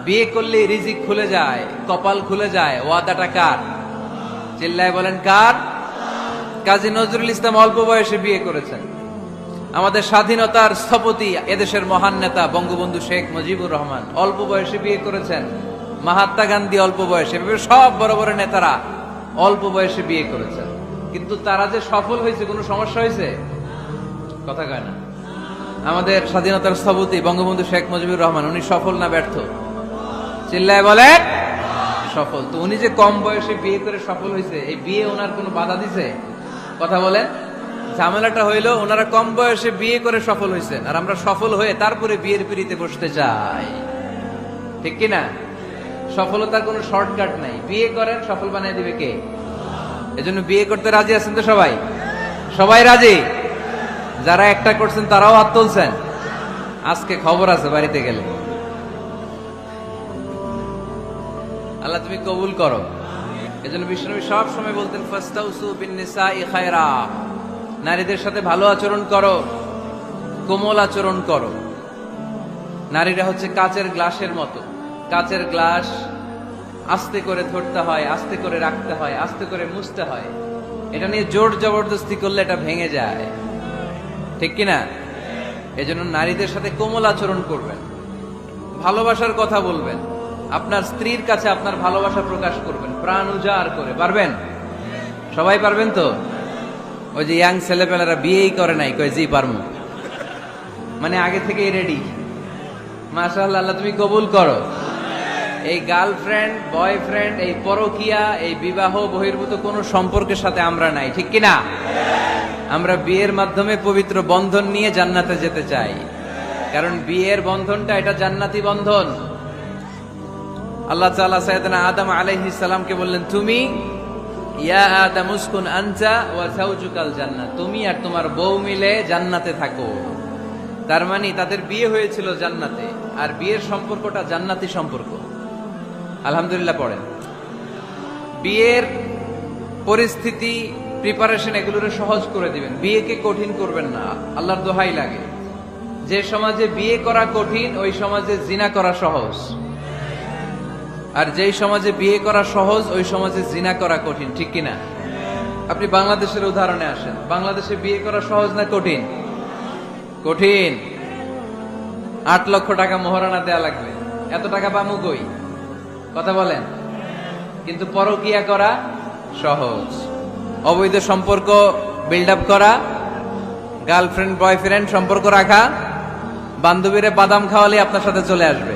বিয়ে করলে রিজিক খুলে যায়, কপাল খুলে যায়। ওয়াদাটা কার? চিল্লায় বলেন কার? কাজী নজরুল ইসলাম অল্প বয়সে বিয়ে করেছেন। আমাদের স্বাধীনতার স্থপতি এদেশের মহান নেতা বঙ্গবন্ধু শেখ মুজিবুর রহমান অল্প বয়সে বিয়ে করেছেন। মহাত্মা গান্ধী অল্প বয়সে, সব বড় বড় নেতারা অল্প বয়সে বিয়ে করেছেন। কিন্তু তারা যে সফল হয়েছে, কোনো সমস্যা হয়েছে? কথা কয় না। আমাদের স্বাধীনতার স্থপতি বঙ্গবন্ধু শেখ মুজিবুর রহমান, উনি সফল না ব্যর্থ? চিল্লায় বলেন সফল। তো উনি যে কম বয়সে বিয়ে করে সফল হয়েছে, এই বিয়ে ওনার কোনো বাধা দিছে? কথা বলেন। ঝামেলাটা হইলো ওনারা কম বয়সে বিয়ে করে সফল হয়েছেন, আর আমরা সফল হয়ে তারপরে বিয়ের পিড়িতে বসতে চাই, ঠিক কিনা? সফলতার কোনো শর্টকাট নাই। বিয়ে করেন, সফল বানিয়ে দিবে কে? এজন্য বিয়ে করতে রাজি আছেন তো সবাই? সবাই রাজি? যারা একটা করছেন তারাও হাত তুলছেন। আজকে খবর আছে বাড়িতে গেলে। আল্লাহ তুমি কবুল করো। এজন্য বিশ্বনবী সব সময় বলতেন ফাস্তাউসু বিন-নিসাই খায়রা, নারীদের সাথে ভালো আচরণ করো, কোমল আচরণ করো। নারীরা হচ্ছে কাচের গ্লাসের মতো। কাচের গ্লাস আস্তে করে ধরতে হয়, আস্তে করে রাখতে হয়, আস্তে করে মুছতে হয়। এটা নিয়ে জোর জবরদস্তি করলে এটা ভেঙে যায়, ঠিক কিনা? এজন্য নারীদের সাথে কোমল আচরণ করবেন, ভালোবাসার কথা বলবেন, আপনার স্ত্রীর কাছে আপনার ভালোবাসা প্রকাশ করবেন প্রাণ উজাড় করে। পারবেন? সবাই পারবেন তো? ওই যে ইয়াং ছেলেপেলেরা বিয়েই করে নাই, কয় জি পারমু, মানে আগে থেকেই রেডি। মাশাআল্লাহ, আল্লাহ তুমি কবুল করো। এই গার্লফ্রেন্ড বয়ফ্রেন্ড, এই পরকিয়া, এই বিবাহ বহির্ভূত কোন সম্পর্কের সাথে আমরা নাই, ঠিক কিনা? আমরা বিয়ের মাধ্যমে পবিত্র বন্ধন নিয়ে জান্নাতে যেতে চাই, কারণ বিয়ের বন্ধনটা এটা জান্নাতি বন্ধন। আল্লাহ তাআলা সাইয়েদনা আদম আলাইহিস সালামকে বললেন, তুমি ইয়া আদম উসকুন আনতা ওয়া যাওজুকাল জান্নাহ, তুমি আর তোমার বউ মিলে জান্নাতে থাকো। তার মানে তাদের বিয়ে হয়েছিল জান্নাতে, আর বিয়ের সম্পর্কটা জান্নাতি সম্পর্ক। আলহামদুলিল্লাহ পড়েন। বিয়ের পরিস্থিতি, প্রিপারেশন এগুলোরে সহজ করে দিবেন, বিয়েকে কঠিন করবেন না। আল্লাহর দোহাই লাগে, যে সমাজে বিয়ে করা কঠিন ওই সমাজে জিনা করা সহজ, আর যেই সমাজে বিয়ে করা সহজ ওই সমাজে জিনা করা কঠিন, ঠিক কিনা? আপনি বাংলাদেশের উদাহরণে আসেন। বাংলাদেশে বিয়ে করা সহজ না কঠিন? কঠিন। 8 লক্ষ টাকা মোহরানা দেয়া লাগবে, এত টাকা পামু কই? কথা বলেন। কিন্তু পরকিয়া করা সহজ, অবৈধ সম্পর্ক বিল্ড আপ করা, গার্লফ্রেন্ড বয়ফ্রেন্ড সম্পর্ক রাখা, বান্ধবীরে বাদাম খাওয়ালে আপনার সাথে চলে আসবে।